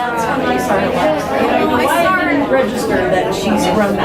I'm sorry. I didn't register that she's grown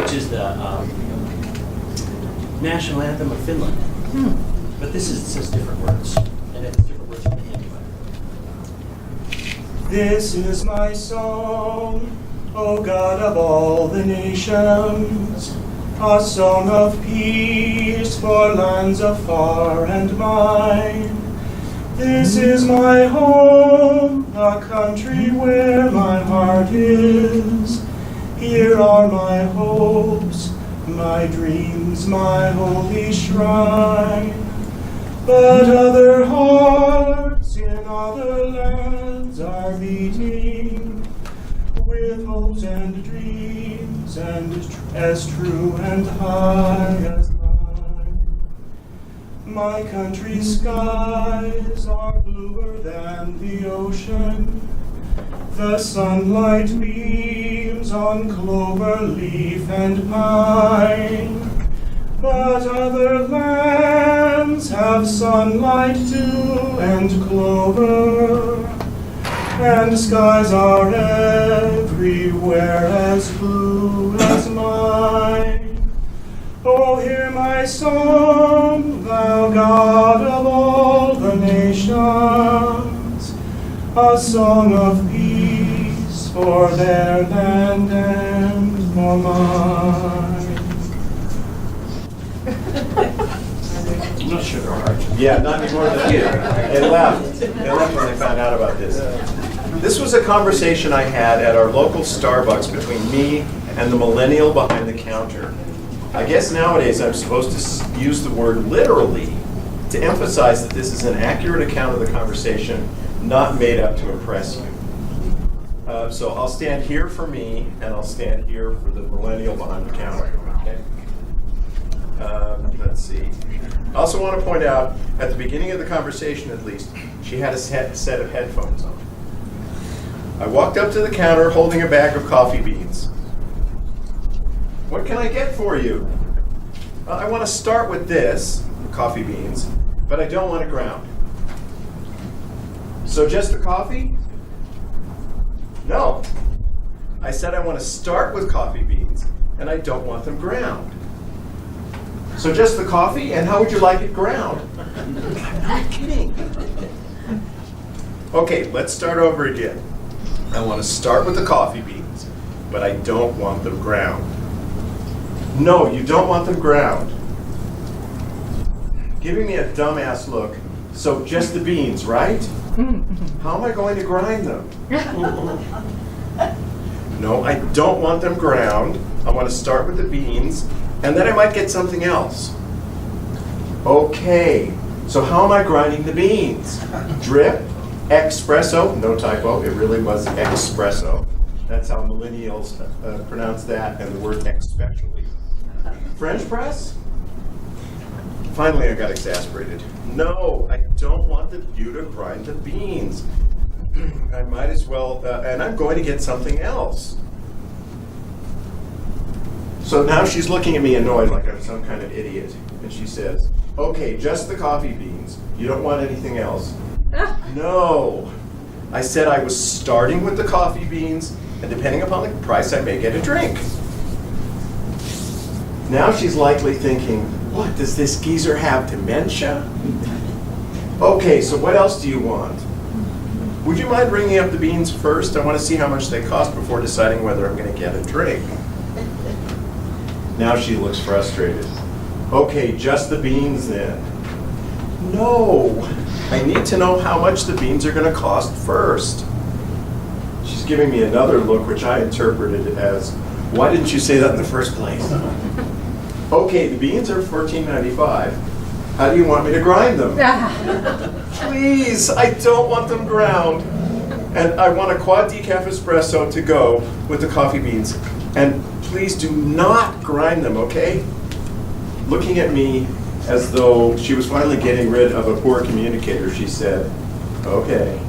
which is the national anthem of Finland. But this says different words, and it's different words from the Hindi one. This is my song, O God of all the nations, a song of peace for lands afar and mine. This is my home, a country where my heart is. Here are my hopes, my dreams, my holy shrine. But other hearts in other lands are beating with hopes and dreams, and as true and high as mine. My country's skies are bluer than the ocean. The sunlight beams on clover leaf and pine. But other lands have sunlight too, and clover, and skies are everywhere as blue as mine. Oh, hear my song, thou God of all the nations, a song of peace for their land and for mine. I'm not sure there are. Yeah, not anymore than you. They left. They left when they found out about this. This was a conversation I had at our local Starbucks between me and the millennial behind the counter. I guess nowadays I'm supposed to use the word literally to emphasize that this is an accurate account of the conversation, not made up to impress you. So I'll stand here for me, and I'll stand here for the millennial behind the counter. Okay? Let's see. I also want to point out, at the beginning of the conversation at least, she had a set of headphones on. I walked up to the counter holding a bag of coffee beans. What can I get for you? I want to start with this, coffee beans, but I don't want it ground. So just the coffee? No. I said I want to start with coffee beans, and I don't want them ground. So just the coffee, and how would you like it ground? I'm not kidding. Okay, let's start over again. I want to start with the coffee beans, but I don't want them ground. No, you don't want them ground. Giving me a dumbass look. So just the beans, right? How am I going to grind them? No, I don't want them ground. I want to start with the beans, and then I might get something else. Okay, so how am I grinding the beans? Drip, espresso, no typo, it really was espresso. That's how millennials pronounce that, and the word especially. French press? Finally, I got exasperated. No, I don't want you to grind the beans. I might as well, and I'm going to get something else. So now she's looking at me annoyed like I'm some kind of idiot. And she says, okay, just the coffee beans. You don't want anything else? No. I said I was starting with the coffee beans, and depending upon the price, I may get a drink. Now she's likely thinking, what, does this geezer have dementia? Okay, so what else do you want? Would you mind bringing up the beans first? I want to see how much they cost before deciding whether I'm going to get a drink. Now she looks frustrated. Okay, just the beans then. No, I need to know how much the beans are going to cost first. She's giving me another look, which I interpreted as, why didn't you say that in the first place? Okay, the beans are $14.95. How do you want me to grind them? Please, I don't want them ground. And I want a quad decaf espresso to go with the coffee beans. And please do not grind them, okay? Looking at me as though she was finally getting rid of a poor communicator, she said, okay.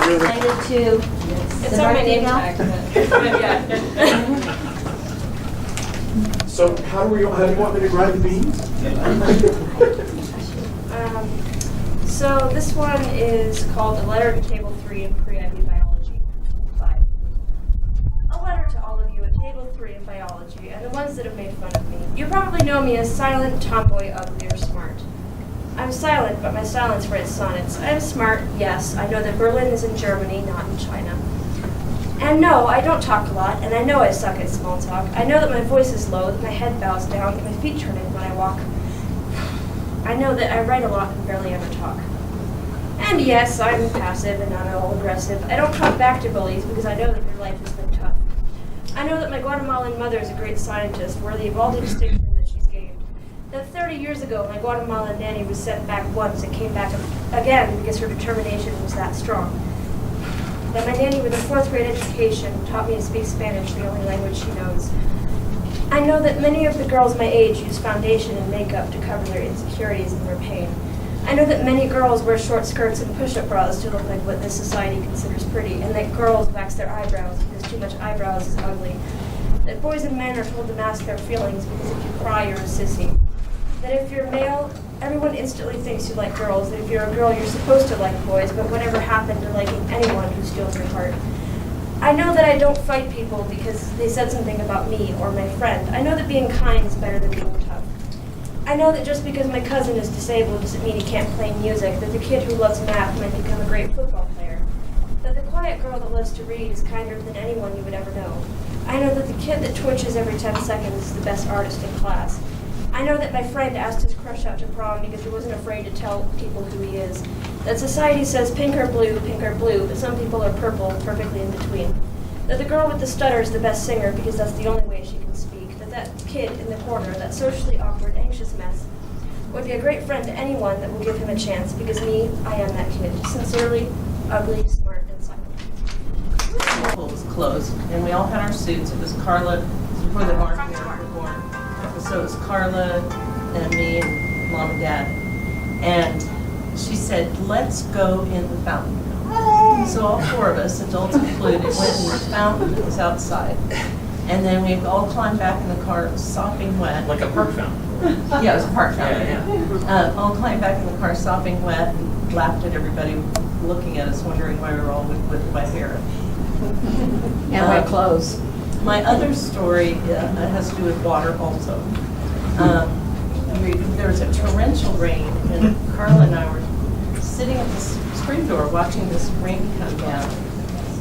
Related to It's on my name tag. So how do you want me to grind the beans? So this one is called A Letter to Table 3 in Pre-IB Biology 5. A letter to all of you at Table 3 in Biology and the ones that have made fun of me. You probably know me as silent, tomboy, ugly, or smart. I'm silent, but my silence writes sonnets. I am smart, yes. I know that Berlin is in Germany, not in China. And no, I don't talk a lot, and I know I suck at small talk. I know that my voice is low, that my head bows down, that my feet turn in when I walk. I know that I write a lot and barely ever talk. And yes, I'm passive and not at all aggressive. I don't talk back to bullies because I know that their life has been tough. I know that my Guatemalan mother is a great scientist, worthy of all the distinction that she's gained. That 30 years ago, my Guatemalan nanny was sent back once and came back again because her determination was that strong. That my nanny with a 4th grade education taught me to speak Spanish, the only language she knows. I know that many of the girls my age use foundation and makeup to cover their insecurities and their pain. I know that many girls wear short skirts and push-up bras to look like what this society considers pretty, and that girls wax their eyebrows because too much eyebrows is ugly. That boys and men are told to mask their feelings because if you cry, you're a sissy. That if you're male, everyone instantly thinks you like girls. That if you're a girl, you're supposed to like boys, but whatever happened to liking anyone who steals your heart? I know that I don't fight people because they said something about me or my friend. I know that being kind is better than being tough. I know that just because my cousin is disabled doesn't mean he can't play music, that the kid who loves math might become a great football player. That the quiet girl that loves to read is kinder than anyone you would ever know. I know that the kid that twitches every 10 seconds is the best artist in class. I know that my friend asked his crush out to prom because he wasn't afraid to tell people who he is. That society says pink or blue, but some people are purple, perfectly in between. That the girl with the stutter is the best singer because that's the only way she can speak. That kid in the corner, that socially awkward, anxious mess, would be a great friend to anyone that will give him a chance, because me, I am that kid. Sincerely, ugly, smart, and silent. School was closed, and we all had our suits. It was Carla, before the Mark and Eric were born. So it was Carla and me and Mom and Dad. And she said, let's go in the fountain. So all four of us, adults included, went in the fountain that was outside. And then we all climbed back in the car, sopping wet. Like a park fountain. Yeah, it was a park fountain. Yeah, All climbed back in the car, sopping wet, and laughed at everybody looking at us, wondering why we were all with wet hair. And wet clothes. My other story has to do with water also. There was a torrential rain, and Carla and I were sitting at the screen door watching this rain come down.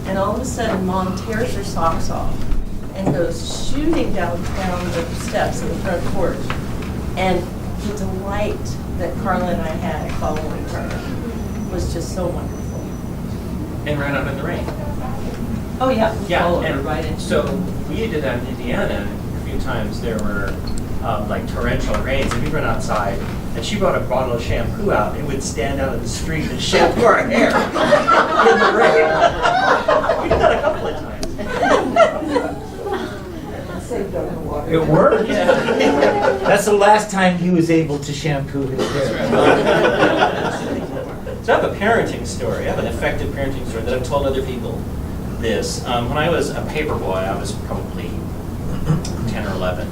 And all of a sudden, Mom tears her socks off and goes shooting down the steps in the front porch. And the delight that Carla and I had following her was just so wonderful. And ran out in the rain. Oh yeah, Yeah, followed her and right into. so we did that in Indiana. A few times there were like torrential rains, and we'd run outside, and she brought a bottle of shampoo out and would stand out in the street and shampoo our hair in the rain. We did that a couple of times. It worked. Yeah. That's the last time he was able to shampoo his hair. So I have a parenting story. I have an effective parenting story that I've told other people this. When I was a paper boy, I was probably 10 or 11.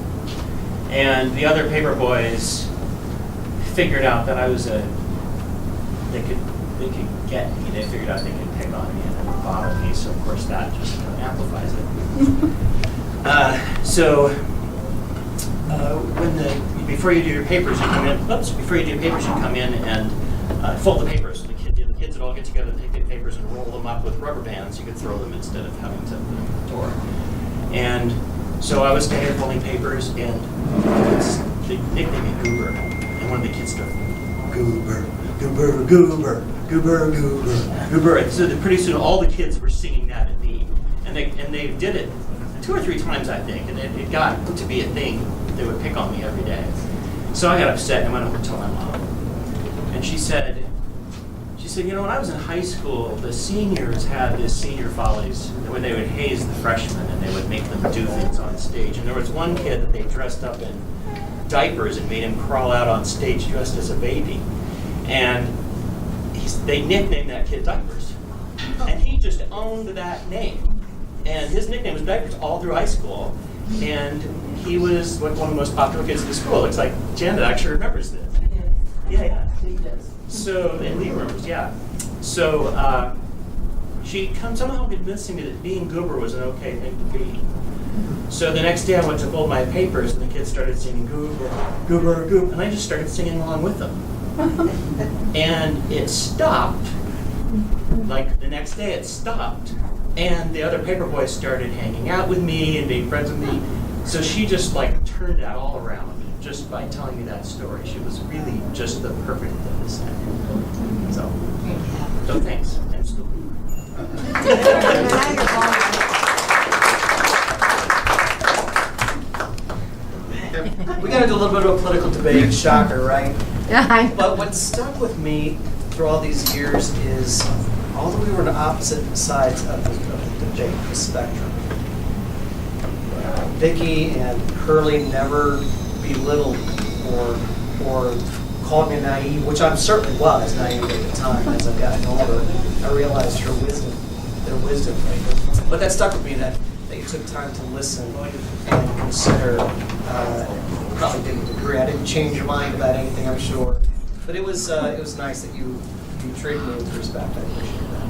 And the other paper boys figured out that I was they could get me. They figured out they could pick on me and bottle me. So of course that just amplifies it. Before you do your papers, you come in. Before you do your papers, you come in and fold the papers. The kids would all get together and take the papers and roll them up with rubber bands. You could throw them instead of having to put them in the door. And so I was standing there folding papers, and they nicknamed me Goober. And one of the kids started, Goober, Goober, Goober, Goober, Goober, Goober. And so pretty soon all the kids were singing that at me. And they did it 2 or 3 times, I think, and it got to be a thing. They would pick on me every day. So I got upset and went over to tell my mom. And she said, you know, when I was in high school, the seniors had this senior follies where they would haze the freshmen and they would make them do things on stage. And there was one kid that they dressed up in diapers and made him crawl out on stage dressed as a baby. And they nicknamed that kid Diapers. And he just owned that name. And his nickname was Diapers all through high school. And he was like one of the most popular kids in the school. Looks like Janet actually remembers this. Yeah. He does. So, and Lee remembers, yeah. So, she somehow convincing me that being Goober was an okay thing to be. So the next day I went to fold my papers and the kids started singing Goober, Goober, Goober, and I just started singing along with them. And it stopped. Like the next day it stopped. And the other paper boys started hanging out with me and being friends with me. So she just like turned that all around just by telling me that story. She was really just the perfect thing to say. So thanks. I'm still We got into a little bit of a political debate, shocker, right? Yeah. But what stuck with me through all these years is, although we were on opposite sides of the debate, the spectrum, Viki and Curly never belittled or called me naive, which I certainly was naive at the time. As I've gotten older, I realized their wisdom. But that stuck with me, that you took time to listen and consider. Probably didn't agree. I didn't change your mind about anything, I'm sure. But it was nice that you treated me with respect. I appreciate that.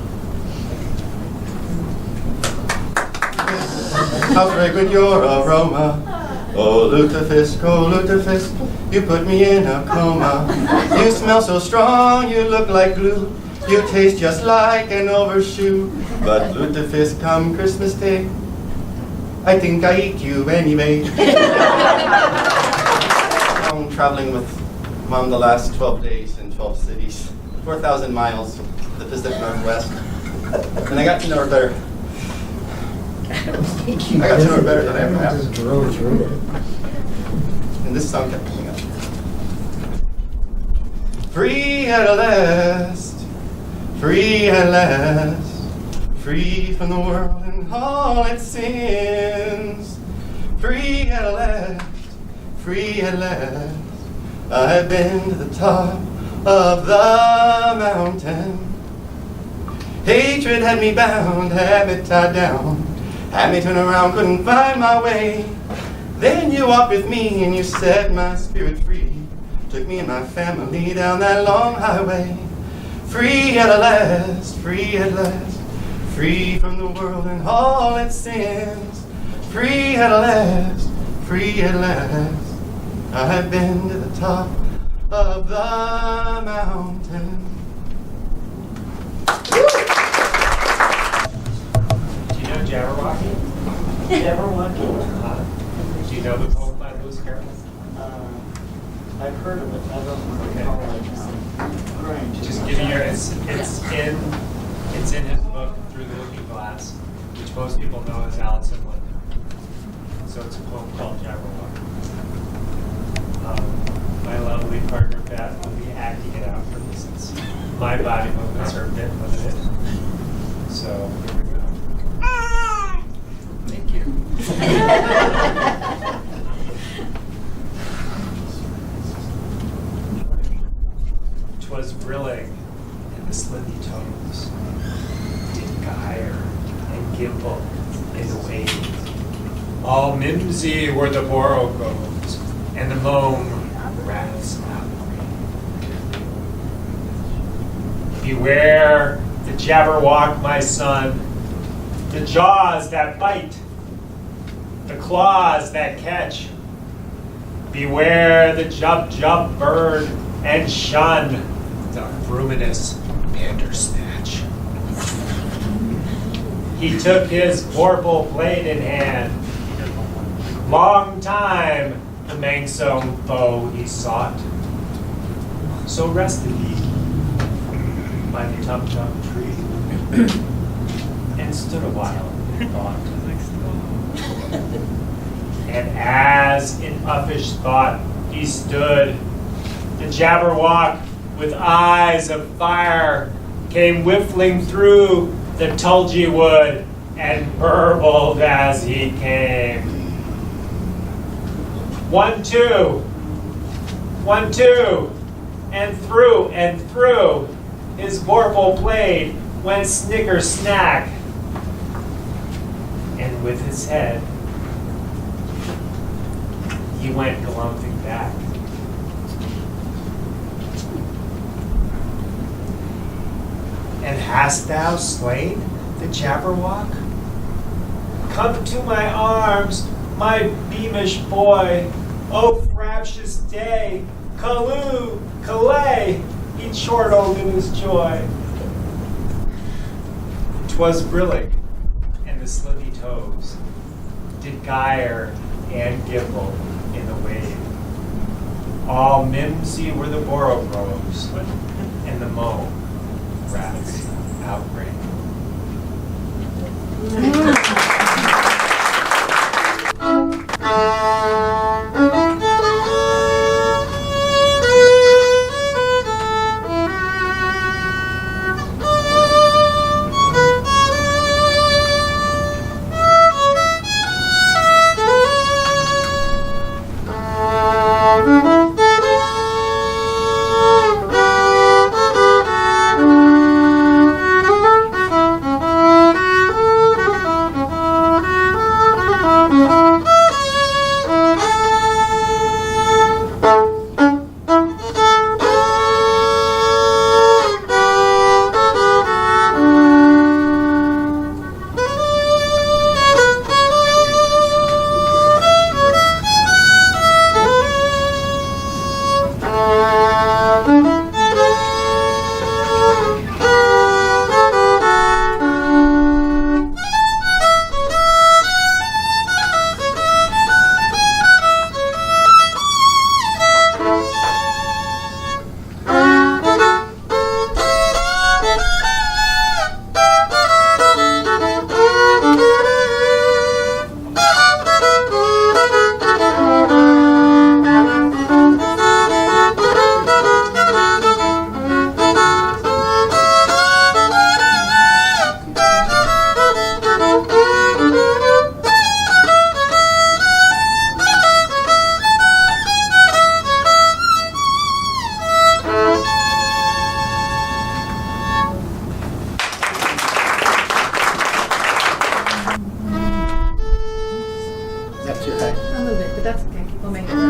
How fragrant your aroma. Oh, lutefisk, you put me in a coma. You smell so strong, you look like glue. You taste just like an overshoe. But lutefisk, come Christmas Day, I think I eat you anyway. I'm traveling with Mom the last 12 days in 12 cities, 4,000 miles, the Pacific Northwest. And I got to know her better. I got to know her better than I ever have. And this song kept coming up. free at last, free at last, free from the world and all its sins. Free at last, free at last, I've been to the top of the mountain. Hatred had me bound, had me tied down, had me turn around, couldn't find my way. Then you walked with me and you set my spirit free, took me and my family down that long highway. Free at last, free at last, free from the world and all its sins. Free at last, free at last, I've been to the top of the mountain. Do you know Jabberwocky? Jabberwocky? Do you know the poem by Lewis Carroll? I've heard of it. I don't Okay. recall it. Just giving you, it's in his book Through the Looking Glass, which most people know as Alice in Wonderland. So it's a poem called Jabberwocky. My lovely partner Beth will be acting it out for me since my body movements are a bit limited. So here we go. Thank you. 'Twas brillig in the slithy toes, did gyre and gimble in the waves. All mimsy were the borogoves, and the mome rats out. Beware the Jabberwock, my son, the jaws that bite, the claws that catch. Beware the jub bird, and shun the ruminous bandersnatch. He took his vorpal blade in hand. Long time the manxome foe he sought. So rested he by the tum-tum tree, and stood a while in thought. And as in uffish thought he stood, the Jabberwock with eyes of fire came whiffling through the tulgey wood and burbled as he came. 1, 2, 1, 2, and through his vorpal blade went snicker snack, and with his head he went galumphing back. And hast thou slain the Jabberwock? Come to my arms, my beamish boy. O fraptious day, Calloo, Calais, he chortled in his joy. 'Twas brillig, and the slithy toes did gyre and gimble in the wave. All mimsy were the borogoves, and the mome rats outbreak. We'll make it work.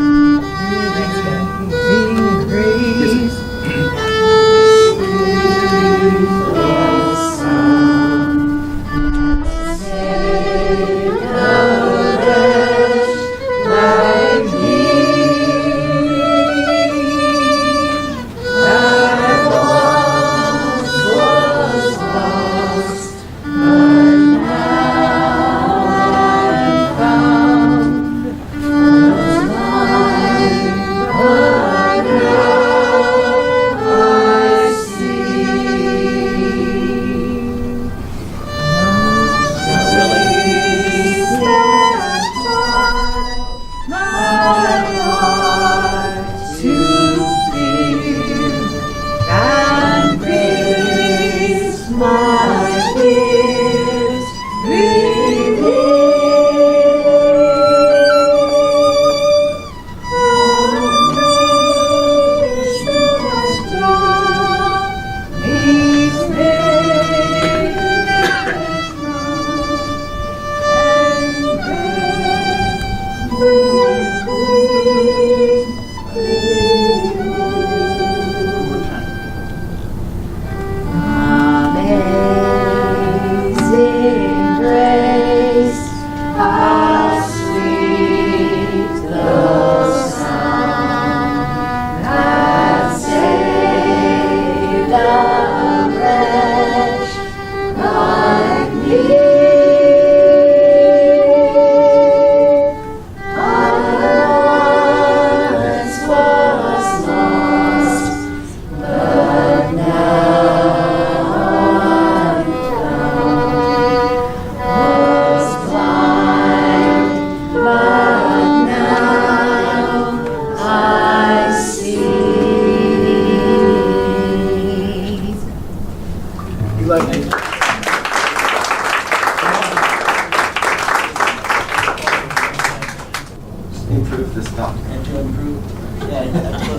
Improve the stock. And to improve, yeah,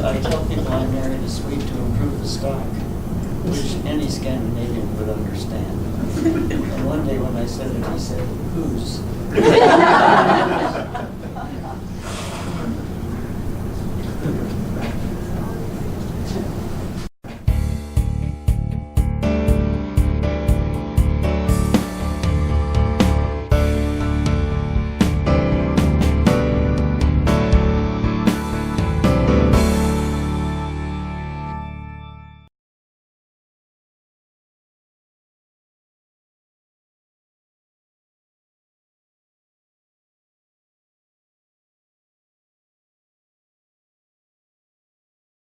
I tell people I married a Swede to improve the stock, which any Scandinavian would understand. And one day when I said it, he said, "Whose?"